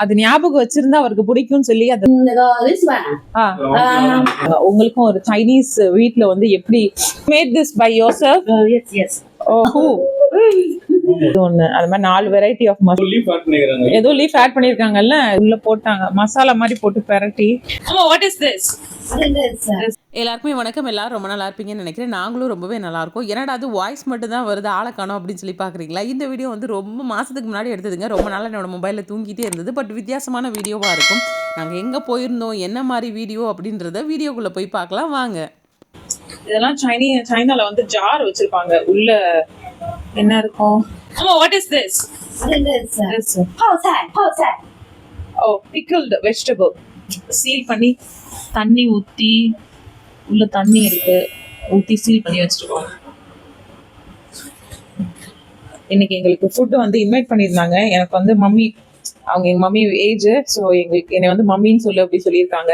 அது ஞாபகம் வச்சிருந்தா அவருக்கு பிடிக்கும்னு சொல்லி அது உங்களுக்கும் ஒரு சைனீஸ் வீட்ல வந்து எப்படி made this by yourself? Yes yes. ஒண்ணு அது மாதிரி 4 வெரைட்டி ஆஃப் மசாலா ஏதோ லீஃப் ஆட் பண்ணிருக்காங்கல்ல, உள்ள போட்டாங்க மசாலா மாதிரி போட்டு பெரட்டி. What is this? எல்லாருக்குமே வணக்கம். எல்லாரும் ரொம்ப நல்லா இருப்பீங்கன்னு நினைக்கிறேன். நாங்களும் ரொம்பவே நல்லா இருக்கோம். என்னடா அது வாய்ஸ் மட்டும் தான் வருது, ஆளை காணோம் அப்படின்னு சொல்லி பார்க்குறீங்களா? இந்த வீடியோ வந்து ரொம்ப மாதத்துக்கு முன்னாடி எடுத்ததுங்க. ரொம்ப நாள் என்னோட மொபைலில் தூங்கிட்டே இருந்தது. பட் வித்தியாசமான வீடியோவாக இருக்கும். நாங்கள் எங்கே போயிருந்தோம், என்ன மாதிரி வீடியோ அப்படின்றத வீடியோக்குள்ளே போய் பார்க்கலாம் வாங்க. இதெல்லாம் சைனால வந்து ஜார் வச்சிருப்பாங்க, உள்ள என்ன இருக்கும்? What is this? Pickled vegetable seal பண்ணி தண்ணி ஊற்றி, உள்ள தண்ணி இருக்கு, ஊற்றி சீல் பண்ணி வச்சிருக்கோம். இன்னைக்கு எங்களுக்கு ஃபுட்டு வந்து இன்வைட் பண்ணியிருந்தாங்க. எனக்கு வந்து மம்மி, அவங்க எங்கள் மம்மி ஏஜ், ஸோ எங்களுக்கு என்னை வந்து மம்மின்னு சொல்லு அப்படி சொல்லியிருக்காங்க.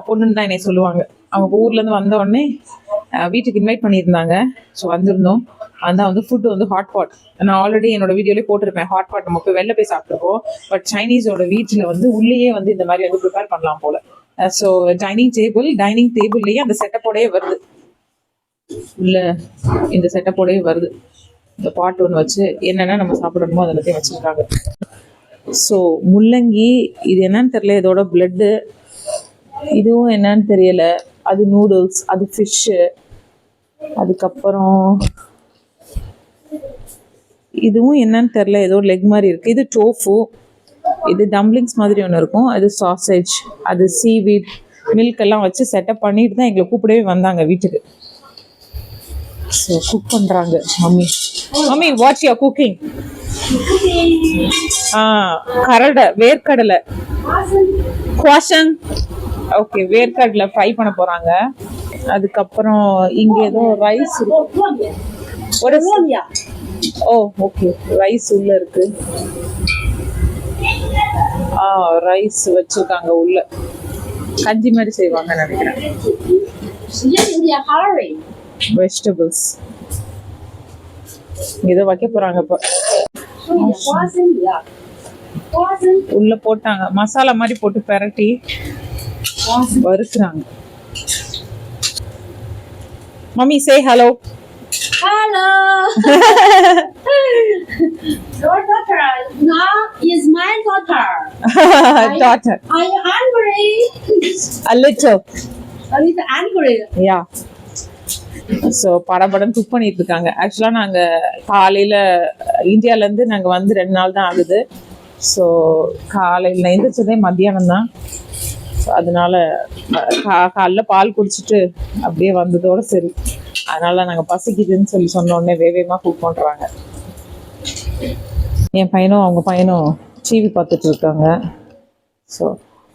பொண்ணுன்னு தான் என்னை சொல்லுவாங்க. அவங்க ஊர்லேருந்து வந்த உடனே வீட்டுக்கு இன்வைட் பண்ணியிருந்தாங்க. ஸோ வந்திருந்தோம். அதான் வந்து ஃபுட்டு வந்து ஹாட் பாட். நான் ஆல்ரெடி என்னோட வீடியோலேயே போட்டிருப்பேன். ஹாட் பாட் நம்ம போய் வெளில போய் சாப்பிட்ருக்கோம். பட் சைனீஸோட வீட்டில் வந்து உள்ளேயே வந்து இந்த மாதிரி வந்து ப்ரிப்பேர் பண்ணலாம் போல. ஸோ டைனிங் டேபிள்லேயே அந்த செட்டப்போடையே வருது. உள்ள இந்த செட்டப்போடையே வருது. இந்த பாட் ஒன்று வச்சு என்னென்ன நம்ம சாப்பிடணுமோ அதை எல்லாத்தையும் வச்சுருக்காங்க. ஸோ முள்ளங்கி, இது என்னன்னு தெரியல, இதோட பிளட்டு, இதுவும் என்னன்னு தெரியல. அது நூடுல்ஸ், அது ஃபிஷ்ஷு. அதுக்கப்புறம் இதுவும் என்னன்னு தெரியல, ஏதோ லெக் மாதிரி இருக்குது. இது டோஃபு, இது டம்ப்ளிங்ஸ் மாதிரி ஒன்று இருக்கும். அது சாசேஜ், அது சீவீட், மில்க் எல்லாம் வச்சு செட்டப் பண்ணிட்டு தான் எங்களை கூப்பிடவே வந்தாங்க வீட்டுக்கு. ஸோ குக் பண்ணுறாங்க மம்மி. Watch your cooking. வேர்க்கடலை குவாஷங். ஓகே, வேர்க்கடலை ஃப்ரை பண்ண போறாங்க. அதுக்கப்புறம் இங்க ஏதோ ரைஸ் இருக்கு. ஓ ஓகே, ரைஸ் உள்ள இருக்கு. ரைஸ் வச்சிருக்காங்க உள்ள. கஞ்சி மாதிரி செய்வாங்க நினைக்கிறேன். வெஜிடபிள்ஸ் ஏதோ வைக்க போறாங்க இப்ப. உள்ள போட்டாங்க மசாலா மாதிரி போட்டு பெரட்டி வறுக்குறாங்க. Mummy say hello. Hello. Your daughter now is my daughter. Daughter. Are you hungry? A little angry. Yeah. So படபடம் குக் பண்ணிட்டு இருக்காங்க. ஆக்சுவலாக நாங்கள் காலையில் இந்தியாவிலேருந்து நாங்கள் வந்து 2 நாள் தான் ஆகுது. ஸோ காலையில் எழுந்திரிச்சதே மத்தியானம் தான். ஸோ அதனால காலைல பால் குடிச்சிட்டு அப்படியே வந்ததோட சரி. அதனால நாங்கள் பசிக்குதுன்னு சொல்லி சொன்ன உடனே வேகமாக குக் பண்ணுறாங்க. என் பையனும் அவங்க பையனும் டிவி பார்த்துட்டு இருக்காங்க. ஸோ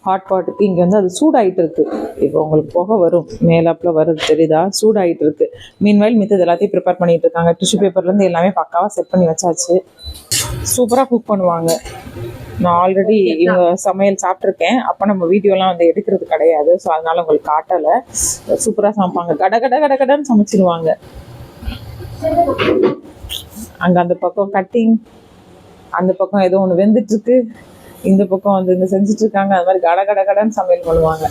ஹாட் பாட்டுக்கு இங்கே வந்து அது சூடாகிட்டு இருக்கு. இப்போ உங்களுக்கு புகை வரும், மேலாப்பில் வருது தெரியுதா? சூடாகிட்டு இருக்கு. மீன்வைல் மித்தது எல்லாத்தையும் ப்ரிப்பேர் பண்ணிட்டு இருக்காங்க. டிஷ்யூ பேப்பர்லேருந்து எல்லாமே பக்காவாக செட் பண்ணி வச்சாச்சு. சூப்பராக குக் பண்ணுவாங்க. நான் ஆல்ரெடி இவங்க சமையல் சாப்பிட்ருக்கேன். அப்போ நம்ம வீடியோலாம் வந்து எடுக்கிறது கிடையாது. ஸோ அதனால உங்களுக்கு காட்டலை. சூப்பராக சமைப்பாங்க. கடன்னு சமைச்சிடுவாங்க. அங்கே அந்த பக்கம் கட்டிங், அந்த பக்கம் ஏதோ ஒன்று வெந்துட்டுருக்கு, இந்த பக்கம் வந்து இங்கே செஞ்சுட்டு இருக்காங்க. அது மாதிரி கடன்னு சமையல் பண்ணுவாங்க.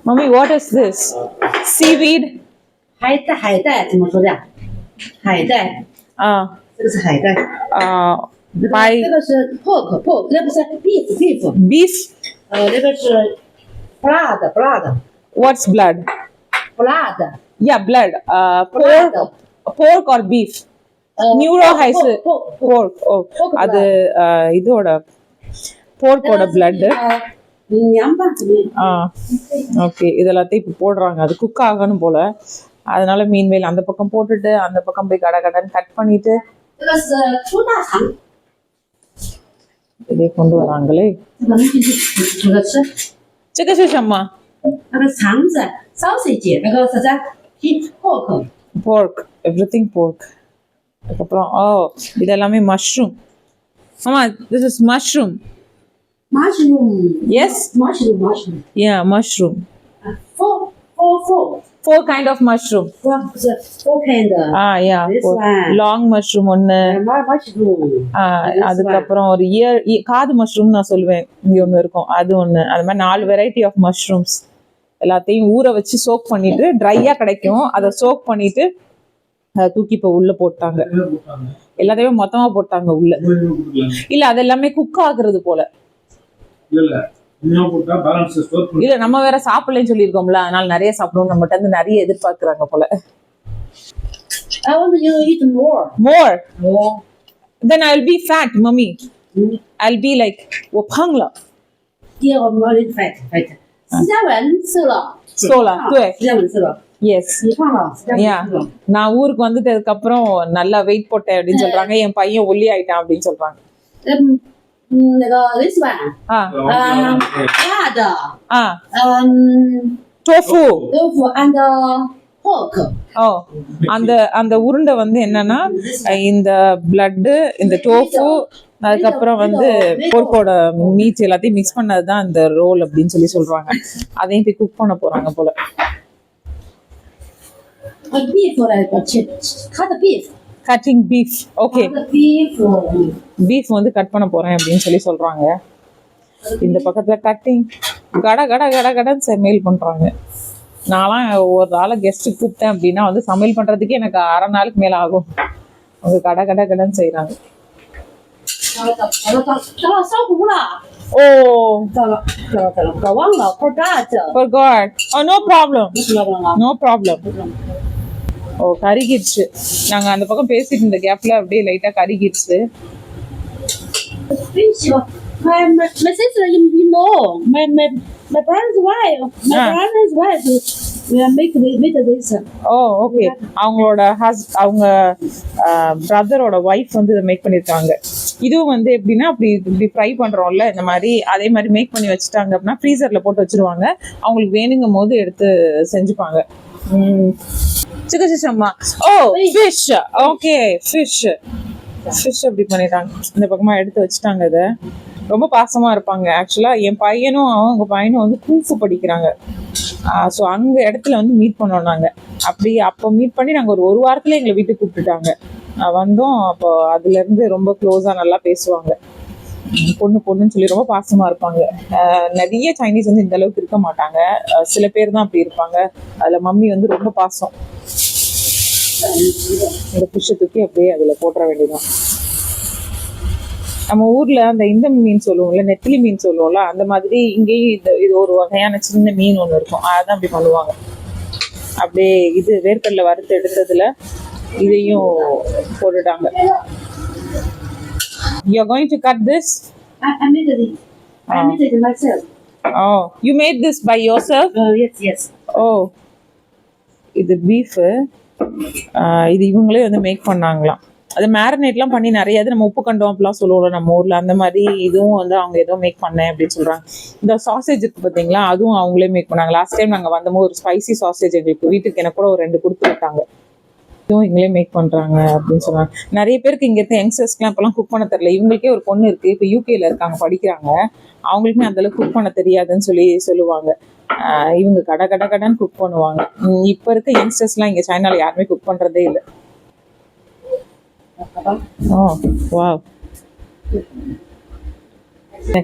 Mummy what is this? Seaweed pork， 那不是 beef。那个是 blood。 What's blood? blood。 Yeah, blood. Pork or beef? நியூரோ ஹைஸ் போர்க். ஓ, அது இதோட போர்க்கோட பிளட். ஓகே, இதெல்லாத்தையும் இப்போ போடுறாங்க. அது குக் ஆகணும் போல. அதனால மீன்வேல் அந்த பக்கம் போட்டுட்டு அந்த பக்கம் போய் கடன்னு கட் பண்ணிட்டு இதே கொண்டு வராங்களே.这个是什么？那个肠子 sausage， 那个是在 pork everything pork。அதுக்கப்புறம் இது எல்லாமே மஷ்ரூம். ஆமா, this is mushroom. Yes, mushroom. Yeah, mushroom. 4 kind of mushroom. 不是 four kind 的 yeah. This one. Long mushroom ஒன்னு, mushroom. அதுக்கப்புறம் ஒரு காது மஷ்ரூம் நான் சொல்லுவேன், இங்க ஒன்று இருக்கும், அது ஒன்று. அது மாதிரி 4 வெரைட்டி ஆஃப் மஷ்ரூம்ஸ் எல்லாத்தையும் ஊற வச்சு சோக் பண்ணிட்டு, ட்ரையாக கிடைக்கும், அதை சோக் பண்ணிட்டு அதை தூக்கி இப்போ உள்ள போட்டாங்க. எல்லாத்தையுமே மொத்தமா போட்டாங்க உள்ள. இல்ல அது எல்லாமே குக் ஆகுறது போல. இல்ல நம்ம வேற சாப்பிடலன்னு சொல்லியிருக்கோம்ல, அதனால நிறைய சாப்பிடுவோம், நம்மகிட்ட இருந்து நிறைய எதிர்பார்க்கறாங்க போல. I want you to eat more. More. Then I'll be fat, mommy. I'll be like 我胖了。Yeah, I'm not fat. 施嘉文瘦了。瘦了，对。施嘉文瘦了。Yes. 你胖了，施嘉文瘦了。நான் ஊருக்கு வந்ததுக்கு அப்புறம் நல்லா வெயிட் போட்டேன் அப்படின்னு சொல்றாங்க. என் பையன் ஒல்லி ஆயிட்டான் அப்படின்னு சொல்றாங்க. 那个 this one 辣的tofu and pork. அந்த உருண்டை வந்து என்னன்னா இந்த பிளட், இந்த டோஃபு, அதுக்கப்புறம் வந்து போர்க்கோட மீட் எல்லாத்தையும் மிக்ஸ் பண்ணதுதான் இந்த ரோல் அப்படின்னு சொல்றாங்க. அதையும் போய் குக் பண்ண போறாங்க போல. Cutting beef. ஓகே, பீஃப் வந்து கட் பண்ண போறேன் அப்படின்னு சொல்றாங்க. இந்த பக்கத்துல கட்டிங் கட கட கட கடன்னு சமையல் பண்றாங்க. நான்லாம் ஒரு ஆளை கெஸ்ட் கூப்பிட்டேன் அப்படின்னா வந்து சமையல் பண்றதுக்கே எனக்கு 1/2 நாளுக்கு மேல ஆகும். அவங்க கட கட கடன்னு செய்யறாங்க. forgot. Oh, no problem. ஓ, கறிகிடுச்சு. நாங்க அந்த பக்கம் பேசிட்டு இருந்த கேப்ல அப்படியே லைட்டா கறிகிடுச்சு. My sister, you know, my brother's wife, we are make this. Oh, okay. அவங்க பிரதரோட வைஃப் வந்து இதை மேக் பண்ணிருக்காங்க. இதுவும் வந்து எப்படின்னா இப்படி ஃப்ரை பண்றோம்ல, இந்த மாதிரி அதே மாதிரி மேக் பண்ணி வச்சுட்டாங்க அப்படின்னா ஃப்ரீசர்ல போட்டு வச்சிருவாங்க. அவங்களுக்கு வேணுங்கும் போது எடுத்து செஞ்சுப்பாங்க. சிக்கன். ஓ, ஃபிஷ். ஓகே, ஃபிஷ் அப்படி பண்ணிட்டாங்க. இந்த பக்கமா எடுத்து வச்சுட்டாங்க. இதை ரொம்ப பாசமா இருப்பாங்க. ஆக்சுவலா என் பையனும் அவங்க பையனும் வந்து கூஃபு படிக்கிறாங்க. ஸோ அங்க இடத்துல வந்து மீட் பண்ணோம் நாங்க. அப்போ மீட் பண்ணி நாங்க ஒரு வாரத்துல எங்களை வீட்டுக்கு கூப்பிட்டுட்டாங்க. வந்தோம். அப்போ அதுல இருந்து ரொம்ப க்ளோஸா நல்லா பேசுவாங்க. பொண்ணுன்னு சொல்லி ரொம்ப பாசமா இருப்பாங்க. நிறைய சைனீஸ் வந்து இந்த அளவுக்கு இருக்க மாட்டாங்க. சில பேர் தான் அப்படி இருப்பாங்க. அதுல மம்மி வந்து ரொம்ப பாசம். இந்த ஃபிஷ்ஷை தூக்கி அப்படியே அதுல போட்டுற வேண்டியதான். நம்ம ஊர்ல அந்த இந்த மீன் சொல்லுவோம்ல, நெத்திலி மீன் சொல்லுவோம்ல, அந்த மாதிரி இங்கேயும் இது ஒரு வகையான சின்ன மீன் ஒண்ணு இருக்கும். அதான் அப்படி பண்ணுவாங்க. அப்படியே இது வேர்க்கடலை வறுத்து எடுத்ததுல இதையும் போட்டுட்டாங்க. You are going to cut this? I made it myself. Oh, you made this by yourself? Yes. Oh, இது பீஃப். இது இவங்களே வந்து மேக் பண்ணாங்களாம். அது மேரினேட்லாம் பண்ணி நிறைய நம்ம உப்பு கண்டோம் அப்படிலாம் சொல்லுவோம்ல நம்ம ஊர்ல, அந்த மாதிரி இதுவும் வந்து அவங்க ஏதோ மேக் பண்ணேன் அப்படின்னு சொல்றாங்க. இந்த சாசேஜ் இருக்கு பார்த்தீங்களா, அதுவும் அவங்களே மேக் பண்ணாங்க. லாஸ்ட் டைம் நாங்கள் வந்தபோது ஒரு ஸ்பைசி சாசேஜ் எங்களுக்கு வீட்டுக்கு எனக்கு கூட ஒரு 2 கொடுத்து விட்டாங்க. இதுவும் இங்களே மேக் பண்றாங்க அப்படின்னு சொன்னாங்க. நிறைய பேருக்கு இங்க இருக்க யங்ஸ்டர்ஸ்க்குலாம் இப்பெல்லாம் குக் பண்ண தெரியல. இவங்களுக்கே ஒரு பொண்ணு இருக்கு, இப்போ யூகேல இருக்காங்க, படிக்கிறாங்க. அவங்களுக்குமே அந்த அளவுக்கு குக் பண்ண தெரியாதுன்னு சொல்லுவாங்க. இவங்க கடன்னு குக் பண்ணுவாங்க. இப்ப இருக்க யங்ஸ்டர்ஸ்லாம் இங்க சைனால யாருமே குக் பண்றதே இல்லை. ஓ, வாவ்.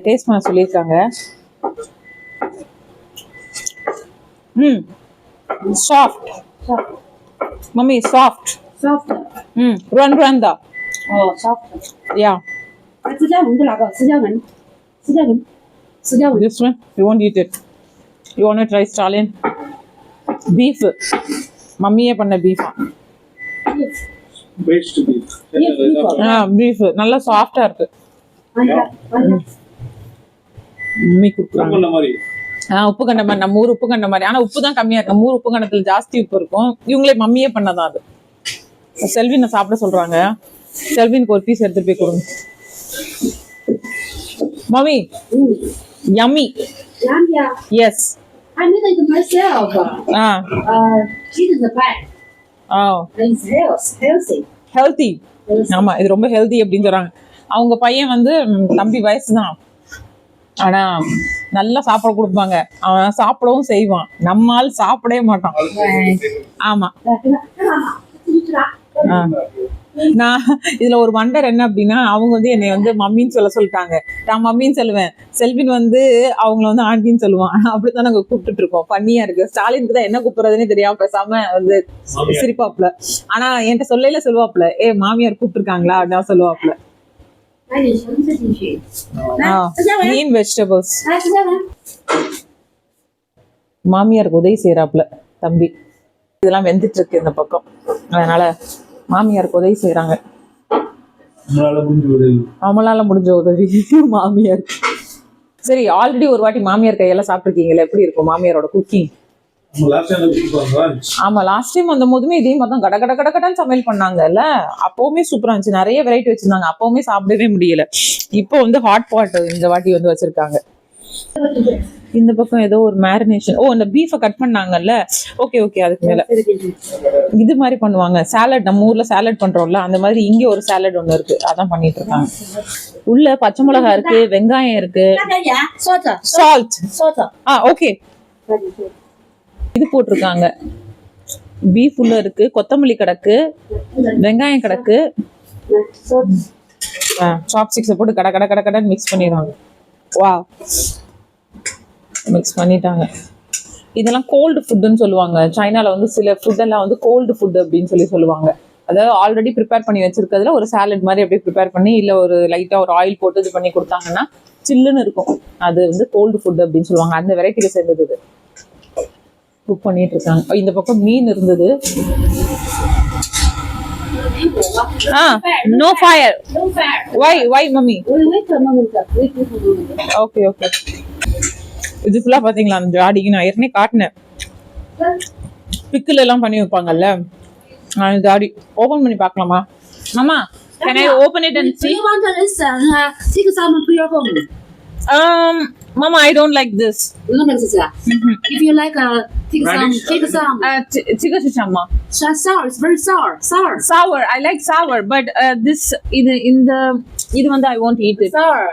டேஸ்ட் பண்ண சொல்லியிருக்காங்க. Soft mummy, soft, soft. Yeah.施嘉文是哪个？施嘉文。This one, you won't eat it. You want to try Stalin? Beef. மம்மியே பண்ண beef. Based beef. Beef நல்லா சாஃப்டா இருக்கு. மம்மி குடுக்குறாங்க. உப்பு கண்ட மாதிரி, நம்ம ஊர் உப்பு கண்ட மாதிரி. ஆனா உப்பு தான் கம்மியா இருக்கு. நம்ம ஊர் உப்பு கண்டத்துல ஜாஸ்தி உப்பு இருக்கும். இவங்களே மம்மியே பண்ணதான் அது. செல்வினை சாப்பிட சொல்றாங்க. செல்வினுக்கு ஒரு பீஸ் எடுத்துட்டு போய் கொடுங்க. Mummy, yummy. Yes. I made it myself. It is a bag. Oh. It's healthy. ஆமா, இது ரொம்ப ஹெல்தி அப்படின்னு சொல்றாங்க. அவங்க பையன் வந்து தம்பி வயசுதான். ஆனா நல்லா சாப்பிட கொடுப்பாங்க. அவன் சாப்பிடவும் செய்வான். நம்மால் சாப்பிடவே மாட்டான். ஆமா. நான் இதுல ஒரு வண்டர் என்ன அப்படின்னா, அவங்க வந்து என்னை வந்து மம்மின்னு சொல்லிட்டாங்க. நான் மம்மின்னு சொல்லுவேன். செல்வின் வந்து அவங்கள வந்து ஆண்டின்னு சொல்லுவான். அப்படித்தான் நாங்க கூப்பிட்டுட்டு இருக்கோம். பண்ணியா இருக்கு. ஸ்டாலினுக்கு தான் என்ன கூப்பிடுறதுன்னே தெரியாம பேசாம வந்து சிரிப்பாப்புல. ஆனா என்கிட்ட சொல்லையில சொல்லுவாப்புல, மாமியார் கூப்பிட்டுருக்காங்களா அப்படின்னு சொல்லுவாப்புல. மீன் வெஜிடபிள்ஸ். மாமியாருக்கு உதவி செய்யறாப்புல தம்பி. இதெல்லாம் வெந்துட்டு இருக்கு இந்த பக்கம், அதனால மாமியாருக்கு உதவி செய்யறாங்க. அவங்களால முடிஞ்ச உதவி மாமியார். சரி, ஆல்ரெடி ஒரு வாட்டி மாமியார் கையெல்லாம் சாப்பிட்டுருக்கீங்களா? எப்படி இருக்கும் மாமியாரோட குக்கிங்? ஆமா, லாஸ்ட் டைம் வந்த போதுமே இதே மாதிரி தான் கட கட கட கடன்னு சமையல் பண்ணாங்கல்ல. அப்பவுமே சூப்பரா இருந்துச்சு. நிறைய வெரைட்டி வச்சிருந்தாங்க. அப்பவுமே சாப்பிடவே முடியல. இப்போ வந்து ஹாட் பாட் இந்த வாட்டி வந்து வச்சிருக்காங்க. இந்த பக்கம் ஏதோ ஒரு மேரினேஷன். இந்த பீஃபை கட் பண்ணாங்கல்ல. Okay okay. அதுக்கு மேல இது மாதிரி பண்ணுவாங்க. சாலட், நம்ம ஊர்ல சாலட் பண்றோம்ல, அந்த மாதிரி இங்க ஒரு சாலட் ஒண்ணு இருக்கு. அதான் பண்ணிட்டு இருக்காங்க. உள்ள பச்சை மிளகாய் இருக்கு, வெங்காயம் இருக்கு, சால்ட். ஓகே. இது போட்டிருக்காங்க. பீஃப் உள்ள இருக்கு, கொத்தமல்லி கிடக்கு, வெங்காயம் கிடக்கு. சாப்ஸ்டிக்ஸை போட்டு கட கட கட கடன்னு மிக்ஸ் பண்ணிடுவாங்க. வா, மிக்ஸ் பண்ணிட்டாங்க. இதெல்லாம் கோல்டு ஃபுட்டுன்னு சொல்லுவாங்க. சைனால வந்து சில ஃபுட்டெல்லாம் வந்து கோல்டு ஃபுட் அப்படின்னு சொல்லுவாங்க. அதாவது ஆல்ரெடி ப்ரிப்பேர் பண்ணி வச்சிருக்கிறதுல ஒரு சாலட் மாதிரி அப்படியே ப்ரிப்பேர் பண்ணி, இல்லை ஒரு லைட்டாக ஒரு ஆயில் போட்டு இது பண்ணி கொடுத்தாங்கன்னா சில்லுன்னு இருக்கும். அது வந்து கோல்டு ஃபுட் அப்படின்னு சொல்லுவாங்க. அந்த வெரைட்டிக்கு சேர்ந்தது இது. குக் பண்ணிட்டு இருக்காங்க. இந்த பக்கம் மீன் இருந்தது. No fire. Why mummy? Okay. இது ஃபுல்லா பாத்தீங்களா? அந்த ஜாடிக்கு நான் ஏற்கனவே காட்டினேன். பிக்கிள் எல்லாம் பண்ணி வைப்பாங்கல்ல, அந்த ஜாடி ஓபன் பண்ணி பார்க்கலாமா? மாமா, can I open it and see? Do you want to listen? Take some to your home. Mama, I don't like this. You don't like this, If you like, take some. Chicken shishama. Sour. It's very sour. Sour. I like sour, but this இது வந்து I won't eat it. Sour.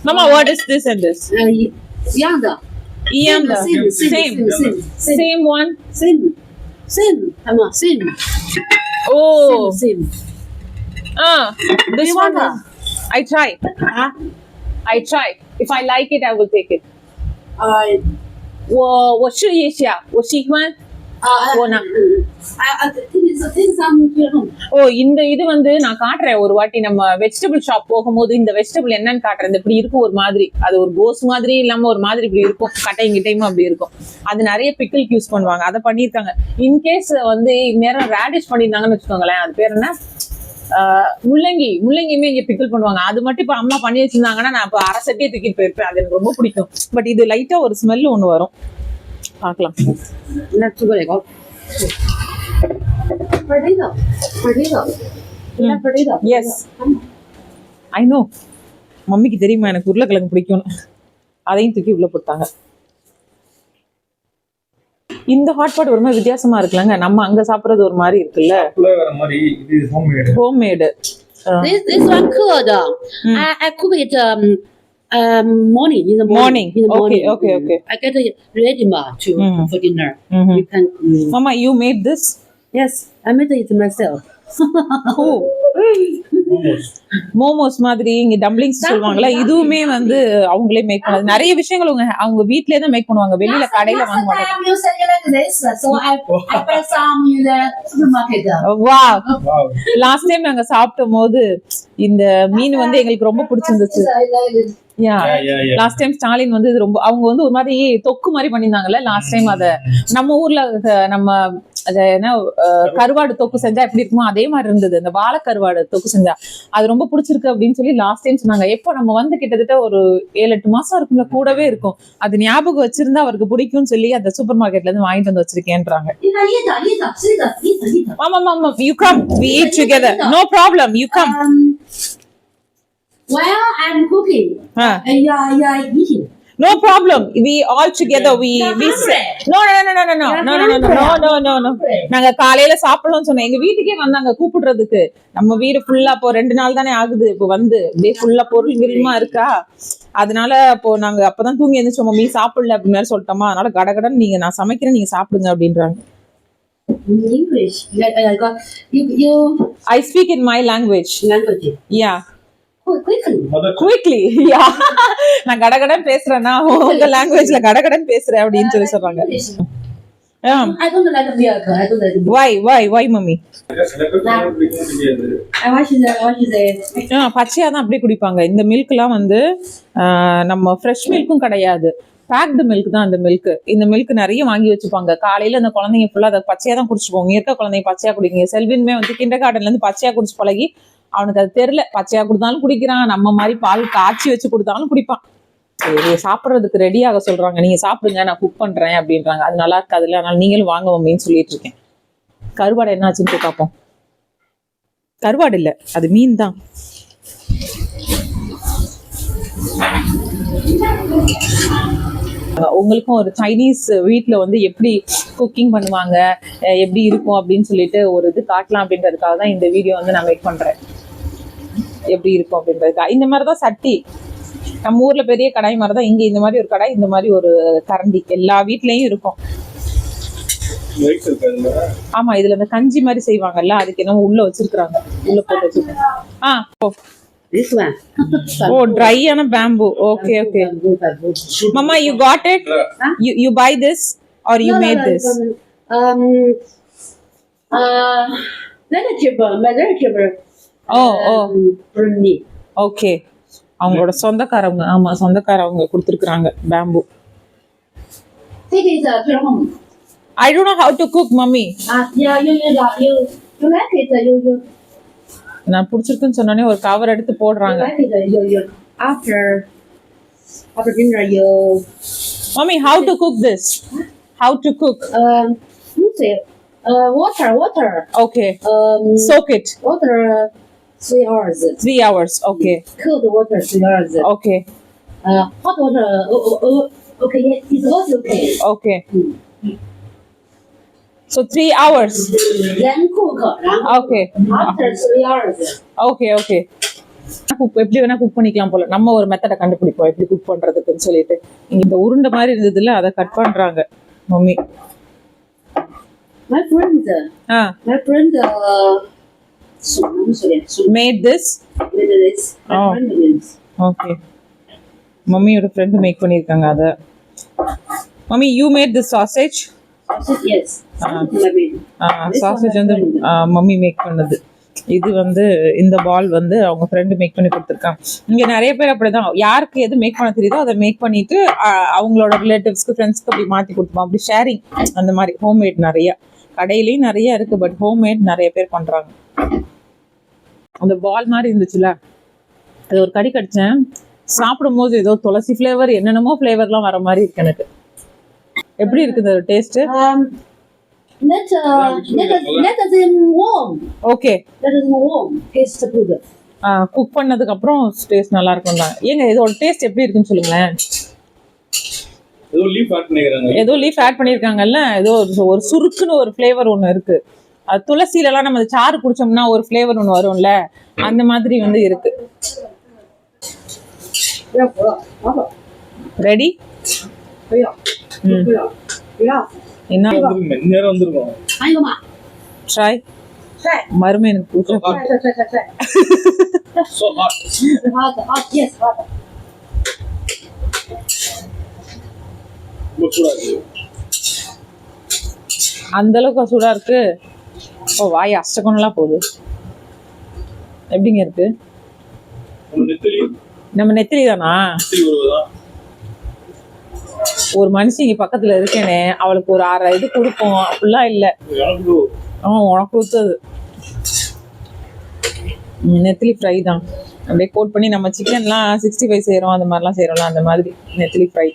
Mama, what is this and this? Yanda. Same one. Same. Come on, same. Oh. Same. This one. I try. I try. If I like it, I will take it. 我试一下，我喜欢。இந்த இது வந்து நான் காட்டுறேன் ஒரு வாட்டி. நம்ம vegetable shop போகும்போது இந்த vegetable என்னன்னு காட்டுறேன். இப்படி இருக்கும் ஒரு மாதிரி. அது ஒரு கோஸ் மாதிரி இல்லாம ஒரு மாதிரி இப்படி இருக்கும். கட்டையும் கிட்டையும் அப்படி இருக்கும். அது நிறைய பிக்கிள் யூஸ் பண்ணுவாங்க. அதை பண்ணியிருக்காங்க. இன்கேஸ் வந்து நேரம் ரேடிஷ் பண்ணியிருந்தாங்கன்னு வச்சுக்கோங்களேன். அது பேர் என்ன, முள்ளங்கியுமே இங்க பிக்கிள் பண்ணுவாங்க. அது மட்டும் இப்ப அம்மா பண்ணி வச்சிருந்தாங்கன்னா நான் இப்ப அரை சட்டியை தூக்கிட்டு போயிருப்பேன். அது எனக்கு ரொம்ப பிடிக்கும். பட் இது லைட்டா ஒரு ஸ்மெல் ஒண்ணு வரும். பார்க்கலாம். S, I know. மம்மிக்கு தெரியுமா எனக்கு உருளைக்கிழங்கு பிடிக்கும்னு. அதையும் தூக்கி உள்ள போட்டாங்க. இந்த ஹாட் பாட் ஒரு மாதிரி வித்தியாசமா இருக்குல்லங்க. நம்ம அங்க சாப்பிடுறது ஒரு மாதிரி இருக்குல்ல. Homemade. This one cooked. I cook it morning in the morning. Okay. I get it ready for dinner. You can. Mama, you made this? Yes, I made it myself. Cool. Momos மாதிரி இங்க டம்ப்ளிங்ஸ் சொல்லுவாங்கல்ல, இதுவுமே வந்து அவங்களே make பண்ணது. நிறைய விஷயங்கள் அவங்க வீட்லயே தான் மேக் பண்ணுவாங்க. வெளியில கடையில வாங்க மாட்டாங்க. You said you like this, so I buy some in the supermarket. Wow. Last time நாங்க சாப்பிடும் போது இந்த மீன் வந்து எங்களுக்கு ரொம்ப பிடிச்சிருந்துச்சு. லாஸ்ட் டைம் ஸ்டாலின் வந்து இது ரொம்ப, அவங்க வந்து ஒரு மாதிரி தொக்கு மாதிரி பண்ணியிருந்தாங்கல்ல லாஸ்ட் டைம். அத நம்ம ஊர்ல நம்ம அது என்ன கருவாடு தொக்கு செஞ்சா எப்படி இருக்குமோ அதே மாதிரி இருந்தது. அந்த வாழை கருவாடு தொக்கு செஞ்சா அது ரொம்ப பிடிச்சிருக்கு அப்படின்னு சொல்லி லாஸ்ட் டைம் சொன்னாங்க. எப்போ நம்ம வந்து கிட்டத்தட்ட ஒரு 7-8 மாசம் இருக்கும்ல, கூடவே இருக்கும். அது ஞாபகம் வச்சிருந்தா அவருக்கு பிடிக்கும்னு சொல்லி அந்த சூப்பர் மார்க்கெட்ல இருந்து வாங்கிட்டு வந்து வச்சிருக்கேன்றாங்க. ஆமா, you come, we eat together. No problem, you come. While I'm cooking, you are eating. No problem. We all together. We No. நாங்க காலையில சாப்பிடணும்னு சொன்னோம். எங்க வீட்டுக்கே வந்தாங்க கூப்பிடுறதுக்கு. நம்ம வீடு ஃபுல்லா இப்போ 2 நாள் தானே ஆகுது. இப்போ வந்து அப்படியே ஃபுல்லா பொருள் கிருமா இருக்கா. அதனால அப்போ நாங்க அப்பதான் தூங்கி எழுந்திரிச்சோம், மம்மி சாப்பிடல அப்படின்னு மாதிரி சொல்லிட்டோமா, அதனால கடகடன் நீங்க நான் சமைக்கிறேன் நீங்க சாப்பிடுங்க அப்படின்றாங்க. English. You I speak in my language. language. Yeah. Quickly. Quickly. Yeah. நான் கடகடன் பேசுறேன்னா உங்க லாங்குவேஜ்ல கடகடன் பேசுறேன் அப்படின்னு சொல்லி சொல்றாங்க. Yeah. I don't like milk. I don't like milk. Why mommy? What is it? பச்சையா தான் அப்படியே குடிப்பாங்க. இந்த மில்க்லாம் வந்து நம்ம ஃப்ரெஷ் மில்க்கும் கிடையாது, பேக்டு மில்க் தான் அந்த மில்க். இந்த மில்க் நிறைய வாங்கி வச்சுப்பாங்க. காலையில அந்த குழந்தைங்க ஃபுல்லா அதை பச்சையா தான் குடிச்சுப்போம். இருக்க குழந்தைங்க பச்சையா குடிக்குங்க. செல்வின்மே வந்து கிண்டர் கார்டன்ல இருந்து பச்சையா குடிச்சு பழகி அவனுக்கு அது தெரியல, பச்சையா கொடுத்தாலும் குடிக்கிறான், நம்ம மாதிரி பால் காய்ச்சி வச்சு கொடுத்தாலும் குடிப்பான். சரி சாப்பிட்றதுக்கு ரெடியாக சொல்றாங்க, நீங்க சாப்பிடுங்க நான் குக் பண்றேன் அப்படின்றாங்க. அது நல்லா இருக்காதுல்ல, அதனால நீங்களும் வாங்க மம்மின்னு சொல்லிட்டு இருக்கேன். கருவாடு என்ன ஆச்சுன்னு போய் பார்ப்போம். கருவாடு இல்ல, அது மீன் தான். உங்களுக்கும் ஒரு சைனீஸ் வீட்டில் வந்து எப்படி குக்கிங் பண்ணுவாங்க, எப்படி இருக்கும் அப்படின்னு சொல்லிட்டு ஒரு இது காட்டலாம் அப்படின்றதுக்காக தான் இந்த வீடியோ வந்து நான் மேக் பண்றேன். எப்படி இருக்கும் அப்படின்றதுக்காக. இந்த மாதிரி தான் சட்டி, நம்ம ஊர்ல பெரிய கடாய் மாதிரி தான் இங்க இந்த மாதிரி ஒரு கடாய், இந்த மாதிரி ஒரு கரண்டி எல்லா வீட்லயும் இருக்கும். ஆமா, இதுல இந்த கஞ்சி மாதிரி செய்வாங்கல்ல, அதுக்கு என்னமோ உள்ள வச்சிருக்காங்க, உள்ள போட்டு வச்சிருக்காங்க. This one. Oh, dry and bamboo. Okay. Mama, you got it? Huh? You buy this or you made this? Vegetable. Oh. From me. Okay. அவங்களோட சொந்தக்காரவங்க, ஆமா சொந்தக்காரவங்க கொடுத்துருக்காங்க bamboo. This is a home. I don't know how to cook, mommy. Yeah, you like it. You நான் பிடிச்சிருக்குன்னு சொன்னோடனே ஒரு cover எடுத்து போடுறாங்க. you after dinner you. Mommy, how to cook this? How to cook? Water. Okay. Soak it. Water 3 hours. 3 hours. Okay. Cold water 3 hours. Okay. Hot water. Okay. It's also okay. Okay. So 3 hours. Then cook. Okay. After 3 hours. Okay. Cook எப்படி வேணா cook பண்ணிக்கலாம் போல. நம்ம ஒரு மெத்தடை கண்டுபிடிப்போம் எப்படி cook பண்றதுக்குன்னு சொல்லிட்டு. இந்த உருண்டை மாதிரி இருந்ததுல அதை கட் பண்றாங்க mummy. My friend. Made this. My friend means. Okay. மம்மியோட ஃப்ரெண்ட் மேக் பண்ணிருக்காங்க அத. Mummy, you made this sausage? Yes. Sausage வந்து மம்மி மேக் பண்ணது. இது வந்து இந்த பால் வந்து அவங்க ஃப்ரெண்டு மேக் பண்ணி கொடுத்துருக்காங்க. இங்க நிறைய பேர் அப்படிதான், யாருக்கு எது மேக் பண்ண தெரியுதோ அதை மேக் பண்ணிட்டு அவங்களோட ரிலேட்டிவ்ஸ்க்கு ஃப்ரெண்ட்ஸ்க்கு அப்படி மாற்றி கொடுப்போம். அப்படி ஷேரிங் அந்த மாதிரி. ஹோம்மேட் நிறைய கடையிலயும் நிறைய இருக்கு, பட் ஹோம்மேட் நிறைய பேர் பண்றாங்க. அந்த பால் மாதிரி இருந்துச்சுல, அது ஒரு கடி கடிச்சேன், சாப்பிடும் போது ஏதோ துளசி ஃபிளேவர் என்னென்னமோ ஃபிளேவர்லாம் வர மாதிரி இருக்கு எனக்கு. எப்படி இருக்குது taste? Let them warm. Okay. Let them warm. Taste good. Cook பண்ணதுக்கு அப்புறம் டேஸ்ட் நல்லா இருக்கும் தான். ஏங்க இதோட டேஸ்ட் எப்படி இருக்குன்னு சொல்லுங்களேன். ஏதோ லீஃப் ஆட் பண்ணிருக்காங்கல்ல, ஏதோ ஒரு சுருக்குன்னு ஒரு ஃபிளேவர் ஒன்று இருக்கு. அது துளசியில எல்லாம் நம்ம சாறு குடிச்சோம்னா ஒரு ஃபிளேவர் ஒன்று வரும்ல, அந்த மாதிரி வந்து இருக்கு. ரெடி? என்ன ட்ரை மருமை எனக்கு பிடிச்ச. அந்த அளவுக்கு சூடா இருக்கு. வாய் அஷ்டகம்லாம் போகுது. எப்படிங்க இருக்கு? நம்ம நெத்திலி தானா? ஒரு மனுஷன் இங்க பக்கத்துல இருக்கேனே, அவளுக்கு ஒரு 6 இது கொடுப்போம் அப்படிலாம் இல்ல. உனக்கு கொடுத்தது நெத்திலி ஃப்ரை தான். அப்படியே கோட் பண்ணி நம்ம சிக்கன்லாம் 65 செய்யறோம், அந்த மாதிரிலாம் செய்யறோம்ல, அந்த மாதிரி நெத்திலி ஃப்ரை.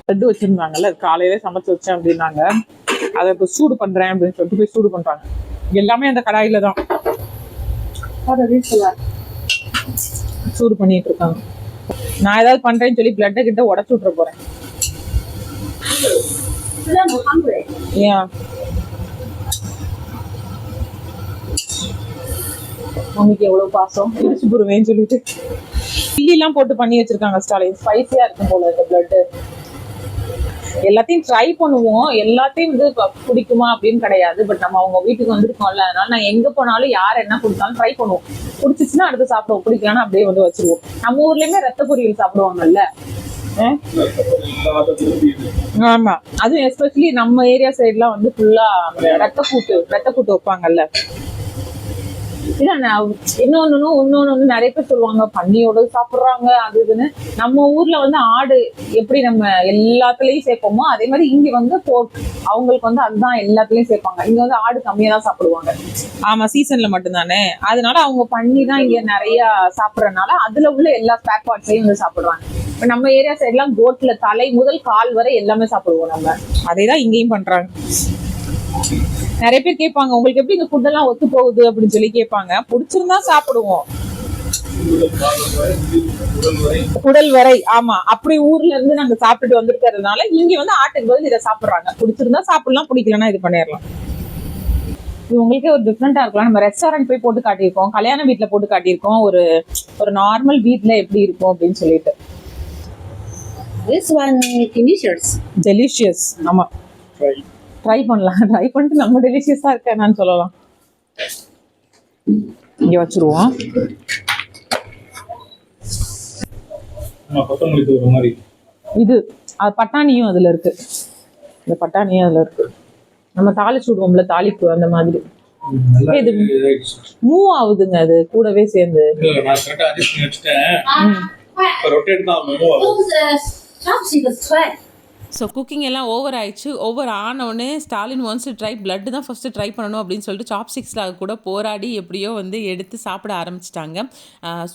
பிரெட் வச்சிருந்தாங்கல்ல, காலையில சமைச்சு வச்சேன் அப்படின்னாங்க. அதை இப்போ சூடு பண்றேன் அப்படின்னு சொல்லிட்டு போய் சூடு பண்றாங்க. எல்லாமே அந்த கடாயில தான் சூடு பண்ணிட்டு இருக்காங்க. நான் ஏதாவது பண்றேன்னு சொல்லி பிளட்டை கிட்ட உடச்சு விட்டுற போறேன். ஏன் மம்மிக்கு எவ்வளவு பாசம், இடிச்சு போடுவேன்னு சொல்லிட்டு சில்லிலாம் போட்டு பண்ணி வச்சிருக்காங்க ஸ்டாலின். ஸ்பைசியா இருக்கும் போல இந்த பிளட். எல்லாத்தையும் ட்ரை பண்ணுவோம். எல்லாத்தையும் வந்து பிடிக்குமா அப்படின்னு கிடையாது. பட் நம்ம அவங்க வீட்டுக்கு வந்துருக்கோம்ல, அதனால நான் எங்க போனாலும் யார் என்ன கொடுத்தாலும் ட்ரை பண்ணுவோம். பிடிச்சிச்சுன்னா அடுத்து சாப்பிடுவோம், பிடிக்கலாம்னா அப்படியே வந்து வச்சிருவோம். நம்ம ஊர்லயுமே ரத்த பொரியல் சாப்பிடுவாங்கல்ல. ஆமா, அதுவும் எஸ்பெஷலி நம்ம ஏரியா சைட்லாம் வந்து ஃபுல்லா ரத்த கூட்டு வைப்பாங்கல்ல. இன்னொன்னு நிறைய பேர் சொல்லுவாங்க பன்னியோட சாப்பிடுறாங்க அது இதுன்னு. நம்ம ஊர்ல வந்து ஆடு எப்படி நம்ம எல்லாத்துலயும் சேர்ப்போமோ அதே மாதிரி இங்க வந்து அவங்களுக்கு வந்து அதுதான் எல்லாத்துலயும் சேர்ப்பாங்க. இங்க வந்து ஆடு கம்மியா தான் சாப்பிடுவாங்க. ஆமா, சீசன்ல மட்டும்தானே. அதனால அவங்க பன்னி தான் இங்க நிறைய சாப்பிடறதுனால அதுல உள்ள எல்லா ஸ்பேர் பார்ட்ஸையும் வந்து சாப்பிடுவாங்க. இப்ப நம்ம ஏரியா சைட்லாம் கோட்ல தலை முதல் கால் வரை எல்லாமே சாப்பிடுவோம் நம்ம. அதேதான் இங்கேயும் பண்றாங்க. நிறைய பேர் கேட்பாங்க உங்களுக்கு எப்படி இந்த ஃபுட் எல்லாம் ஒத்து போகுது அப்படின்னு சொல்லி கேட்பாங்க. பிடிச்சிருந்தா சாப்பிடுவோம். குடல் வரை, ஆமா, அப்படி ஊர்ல இருந்து நாங்க சாப்பிட்டுட்டு வந்திருக்கிறதுனால இங்க வந்து ஆட்டுக்கு பதில் இதை சாப்பிடுறாங்க. பிடிச்சிருந்தா சாப்பிடலாம், பிடிக்கலன்னா இது பண்ணிடலாம். இது உங்களுக்கே ஒரு டிஃப்ரெண்டா இருக்கலாம். நம்ம ரெஸ்டாரண்ட் போய் போட்டு காட்டியிருக்கோம், கல்யாண வீட்டுல போட்டு காட்டியிருக்கோம், ஒரு நார்மல் வீட்ல எப்படி இருக்கும் அப்படின்னு சொல்லிட்டு. This one delicious. ஆமா, ட்ரை பண்ணலாம். ட்ரை பண்ணிட்டு நம்ம டெலிஷியஸா இருக்கேன்னு சொல்லலாம். இங்க வச்சிருவோம். இது பட்டாணியும் அதுல இருக்கு. இந்த பட்டாணியும் அதுல இருக்கு. நம்ம தாளிச்சு விடுவோம்ல, தாளிப்பு அந்த மாதிரி. இது மூவ் ஆகுதுங்க, அது கூடவே சேர்ந்து. ஸோ குக்கிங் எல்லாம் ஓவர் ஆயிடுச்சு. ஓவர் ஆனவுடனே ஸ்டாலின் ஒன்ஸ் ட்ரை பிளட்டு தான் ஃபஸ்ட்டு ட்ரை பண்ணணும் அப்படின்னு சொல்லிட்டு சாப்ஸ்டிக்ஸில் கூட போராடி எப்படியோ வந்து எடுத்து சாப்பிட ஆரம்பிச்சிட்டாங்க.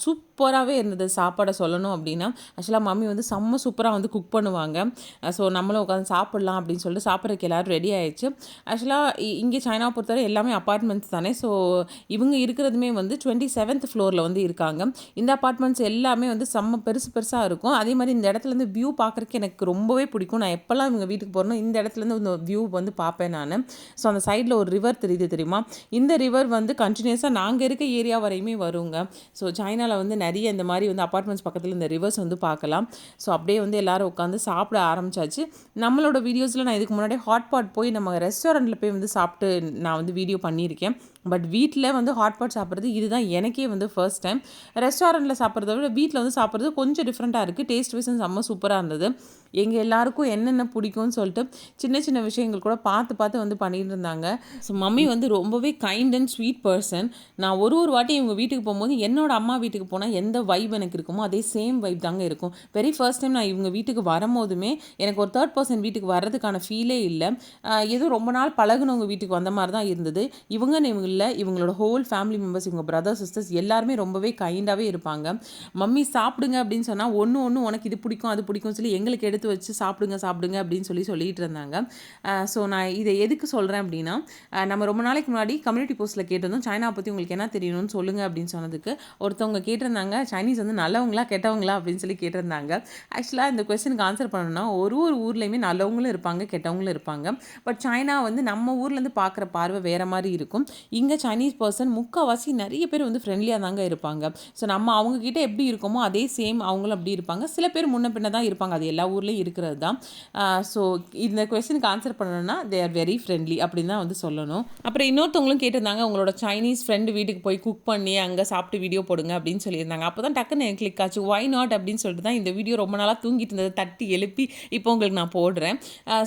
சூப்பராகவே இருந்தது சாப்பாடை சொல்லணும் அப்படின்னா. ஆக்சுவலாக மம்மி வந்து செம்ம சூப்பராக வந்து குக் பண்ணுவாங்க. ஸோ நம்மளும் உட்காந்து சாப்பிட்லாம் அப்படின்னு சொல்லிட்டு சாப்பிட்றதுக்கு எல்லோரும் ரெடி ஆயிடுச்சு. ஆக்சுவலாக இங்கே சைனாவை பொறுத்தவரை எல்லாமே அப்பார்ட்மெண்ட்ஸ் தானே. ஸோ இவங்க இருக்கிறதுமே வந்து 27th ஃப்ளோரில் வந்து இருக்காங்க. இந்த அப்பார்ட்மெண்ட்ஸ் எல்லாமே வந்து செம்ம பெருசாக இருக்கும். அதே மாதிரி இந்த இடத்துலேருந்து வியூ பார்க்குறதுக்கு எனக்கு ரொம்பவே பிடிக்கும். நான் எப்போல்லாம் இவங்க வீட்டுக்கு போகிறேனோ இந்த இடத்துலேருந்து இந்த வியூ வந்து பார்ப்பேன் நான். ஸோ அந்த சைடில் ஒரு ரிவர் தெரியுமா, இந்த ரிவர் வந்து கண்டினியூஸாக நாங்கள் இருக்க ஏரியா வரையுமே வருங்க. ஸோ சைனாவில் வந்து நிறைய இந்த மாதிரி வந்து அப்பார்ட்மெண்ட்ஸ் பக்கத்தில் இந்த ரிவர்ஸ் வந்து பார்க்கலாம். ஸோ அப்படியே வந்து எல்லோரும் உட்காந்து சாப்பிட ஆரம்பிச்சாச்சு. நம்மளோட வீடியோஸில் நான் இதுக்கு முன்னாடி ஹாட்பாட் போய் நம்ம ரெஸ்டாரண்ட்டில் போய் வந்து சாப்பிட்டு நான் வந்து வீடியோ பண்ணியிருக்கேன். பட் வீட்டில் வந்து ஹாட்பாட் சாப்பிட்றது இதுதான் எனக்கே வந்து ஃபர்ஸ்ட் டைம். ரெஸ்டாரண்ட்டில் சாப்பிட்றத விட வீட்டில் வந்து சாப்பிட்றது கொஞ்சம் டிஃப்ரெண்ட்டாக இருக்குது. டேஸ்ட் வைஸ் செம்ம சூப்பராக இருந்தது. எங்கள் எல்லாருக்கும் என்னென்ன பிடிக்கும்னு சொல்லிட்டு சின்ன விஷயங்கள் கூட பார்த்து வந்து பண்ணிட்டு இருந்தாங்க. ஸோ மம்மி வந்து ரொம்பவே கைண்ட் அண்ட் ஸ்வீட் பர்சன். நான் ஒரு வாட்டி இவங்க வீட்டுக்கு போகும்போது என்னோட அம்மா வீட்டுக்கு போனால் எந்த வைப் எனக்கு இருக்குமோ அதே சேம் வைப் தாங்க இருக்கும். வெரி ஃபர்ஸ்ட் டைம் நான் இவங்க வீட்டுக்கு வரும்போதுமே எனக்கு ஒரு தேர்ட் பர்சன் வீட்டுக்கு வர்றதுக்கான ஃபீலே இல்லை. ஏதோ ரொம்ப நாள் பழகுனவங்க வீட்டுக்கு வந்த மாதிரி தான் இருந்தது. இவங்க இல்லை, இவங்களோட ஹோல் ஃபேமிலி மெம்பர்ஸ், இவங்க பிரதர்ஸ் சிஸ்டர்ஸ் எல்லாருமே ரொம்பவே கைண்டாகவே இருப்பாங்க. மம்மி சாப்பிடுங்க அப்படின்னு சொன்னால் ஒன்று உனக்கு இது பிடிக்கும் அது பிடிக்கும் சொல்லி எங்களுக்கு எடுத்து வச்சு சாப்பிடுங்க அப்படின்னு சொல்லிட்டு இருந்தாங்க. ஸோ நான் இதை எதுக்கு சொல்கிறேன் அப்படின்னா, நம்ம ரொம்ப நாளைக்கு முன்னாடி கம்யூனிட்டி போஸ்ட்டில் கேட்டிருந்தோம் சைனா பற்றி உங்களுக்கு என்ன தெரியணும்னு சொல்லுங்கள் அப்படின்னு சொன்னதுக்கு ஒருத்தவங்க கேட்டிருந்தாங்க சைனீஸ் வந்து நல்லவங்களா கெட்டவங்களா அப்படின்னு சொல்லி கேட்டிருந்தாங்க. ஆக்சுவலாக இந்த கொஸ்டினுக்கு ஆன்சர் பண்ணணும்னா ஒரு ஊர்லேயுமே நல்லவங்களும் இருப்பாங்க கெட்டவங்களும் இருப்பாங்க. பட் சைனா வந்து நம்ம ஊர்லேருந்து பார்க்குற பார்வை வேறு மாதிரி இருக்கும். இங்கே சைனீஸ் பர்சன் முக்கால்வாசி நிறைய பேர் வந்து ஃப்ரெண்ட்லியாக தாங்க இருப்பாங்க. ஸோ நம்ம அவங்கக்கிட்ட எப்படி இருக்கோமோ அதே சேம் அவங்களும் அப்படி இருப்பாங்க. சில பேர் முன்ன பின்ன தான் இருப்பாங்க, அது எல்லா ஊர்லேயும் இருக்கிறது தான். ஸோ இந்த கொஸ்டினுக்கு ஆன்சர் பண்ணணும்னா தே ஆர் வெரி ஃப்ரெண்ட்லி அப்படின்னு தான் வந்து சொல்லணும். அப்புறம் இன்னொருத்தவங்களும் கேட்டிருந்தாங்க உங்களோட சைனீஸ் ஃப்ரெண்டு வீட்டுக்கு போய் குக் பண்ணி அங்கே சாப்பிட்டு வீடியோ போடுங்க அப்படின்னு சொல்லியிருந்தாங்க. அப்போ தான் டக்குன்னு எனக்கு கிளிக் ஆச்சு, ஒய் நாட் அப்படின்னு சொல்லிட்டு தான் இந்த வீடியோ ரொம்ப நாளாக தூங்கிட்டு இருந்தது தட்டி எழுப்பி இப்போ உங்களுக்கு நான் போடுறேன்.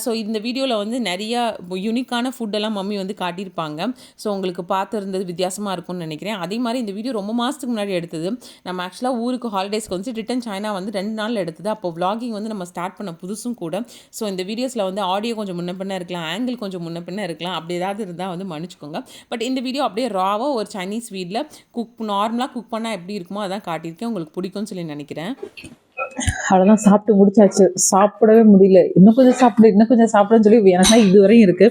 ஸோ இந்த வீடியோவில் வந்து நிறையா யூனிக்கான ஃபுட்டெல்லாம் மம்மி வந்து காட்டியிருப்பாங்க. ஸோ உங்களுக்கு பார்த்துருந்தது வித்தியாசமாக இருக்கும்னு நினைக்கிறேன். அதே மாதிரி இந்த வீடியோ ரொம்ப மாதத்துக்கு முன்னாடி எடுத்தது. நம்ம ஆக்சுவலாக ஊருக்கு ஹாலிடேஸ்க்கு வந்து ரிட்டன் சைனா வந்து 2 நாள் எடுத்தது. அப்போ விளாகிங் வந்து நம்ம ஸ்டார்ட் பண்ண புதுசும் கூட. ஸோ இந்த வீடியோஸில் வந்து ஆடியோ கொஞ்சம் முன்ன பின்ன இருக்கலாம், ஆங்கிள் கொஞ்சம் முன்ன பின்ன இருக்கலாம், அப்படி ஏதாவது இருந்தால் வந்து மன்னிச்சுக்கோங்க. பட் இந்த வீடியோ அப்படியே ராவாக ஒரு சைனீஸ் வீட்டில் நார்மலாக குக் பண்ணால் எப்படி இருக்குமோ அதான் காட்டியிருக்கேன். உங்களுக்கு பிடிக்கும்னு சொல்லி நினைக்கிறேன். அவ்வளோதான், சாப்பிட்டு முடிச்சாச்சு. சாப்பிடவே முடியல, இன்னும் கொஞ்சம் சாப்பிடுன்னு சொல்லி எனக்கு இதுவரையும் இருக்கு.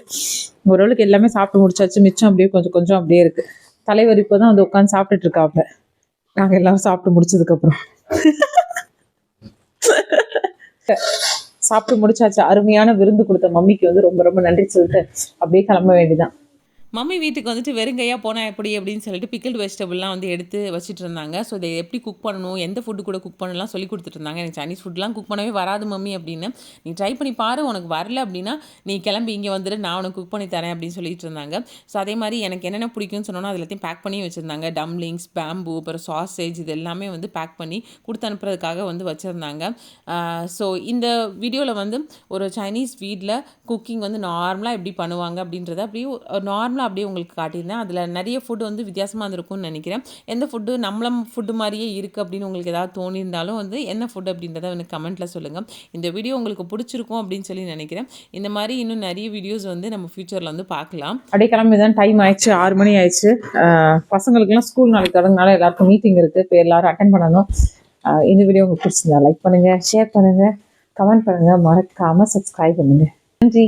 ஓரளவுக்கு எல்லாமே சாப்பிட்டு முடிச்சாச்சு. மிச்சம் அப்படியே கொஞ்சம் அப்படியே இருக்கு. தலைவர் இப்போ தான் வந்து உட்காந்து சாப்பிட்டுட்டு இருக்காப்ல. நாங்கள் எல்லாரும் சாப்பிட்டு முடிச்சதுக்கப்புறம் சாப்பிட்டு முடிச்சாச்சு. அருமையான விருந்து கொடுத்த மம்மிக்கு வந்து ரொம்ப நன்றி சொல்லிட்டு அப்படியே கிளம்ப வேண்டியதான். மம்மி வீட்டுக்கு வந்துட்டு வெறுங்கையாக போனால் எப்படி அப்படின்னு சொல்லிட்டு பிக்கிள்டு வெஜிடபிள்லாம் வந்து எடுத்து வச்சுட்டு இருந்தாங்க. ஸோ இதை எப்படி குக் பண்ணணும், எந்த ஃபுட்டு கூட குக் பண்ணலாம் சொல்லி கொடுத்துட்டு இருந்தாங்க. எனக்கு சைனீஸ் ஃபுட்லாம் குக் பண்ணவே வராது மம்மி அப்படின்னு. நீ ட்ரை பண்ணி பாரு, உனக்கு வரல அப்படின்னா நீ கிளம்பி இங்கே வந்துட்டு நான் உனக்கு குக் பண்ணி தரேன் அப்படின்னு சொல்லிட்டு இருந்தாங்க. ஸோ அதே மாதிரி எனக்கு என்னென்ன பிடிக்கும்னு சொன்னோன்னா அது எல்லாத்தையும் பேக் பண்ணி வச்சுருந்தாங்க. டம்ளிங்ஸ், பேம்பு, அப்புறம் சாசேஜ் இது எல்லாமே வந்து பேக் பண்ணி கொடுத்து அனுப்புறதுக்காக வந்து வச்சுருந்தாங்க. ஸோ இந்த வீடியோவில் வந்து ஒரு சைனீஸ் வீட்டில் குக்கிங் வந்து நார்மலாக எப்படி பண்ணுவாங்க அப்படின்றத அப்படியே நார்மலாக அப்படியே உங்களுக்கு காட்டியிருந்தேன். அதில் நிறைய ஃபுட்டு வந்து வித்தியாசமாக இருந்திருக்கும்னு நினைக்கிறேன். எந்த ஃபுட்டு நம்மள ஃபுட்டு மாதிரியே இருக்குது அப்படின்னு உங்களுக்கு ஏதாவது தோணியிருந்தாலும் வந்து என்ன ஃபுட் அப்படின்றத எனக்கு கமெண்ட்டில் சொல்லுங்கள். இந்த வீடியோ உங்களுக்கு பிடிச்சிருக்கும் அப்படின்னு சொல்லி நினைக்கிறேன். இந்த மாதிரி இன்னும் நிறைய வீடியோஸ் வந்து நம்ம ஃப்யூச்சரில் வந்து பார்க்கலாம். அப்படியே கிளம்பி தான் டைம் ஆயிடுச்சு, 6 மணி ஆயிடுச்சு. பசங்களுக்குலாம் ஸ்கூல் நாளைக்கு வரதுனால எல்லாருக்கும் மீட்டிங் இருக்குது. இப்போ எல்லாரும் அட்டென்ட் பண்ணணும். இந்த வீடியோ உங்களுக்கு பிடிச்சிருந்தா லைக் பண்ணுங்கள், ஷேர் பண்ணுங்கள், கமெண்ட் பண்ணுங்கள், மறக்காமல் சப்ஸ்கிரைப் பண்ணுங்கள். நன்றி.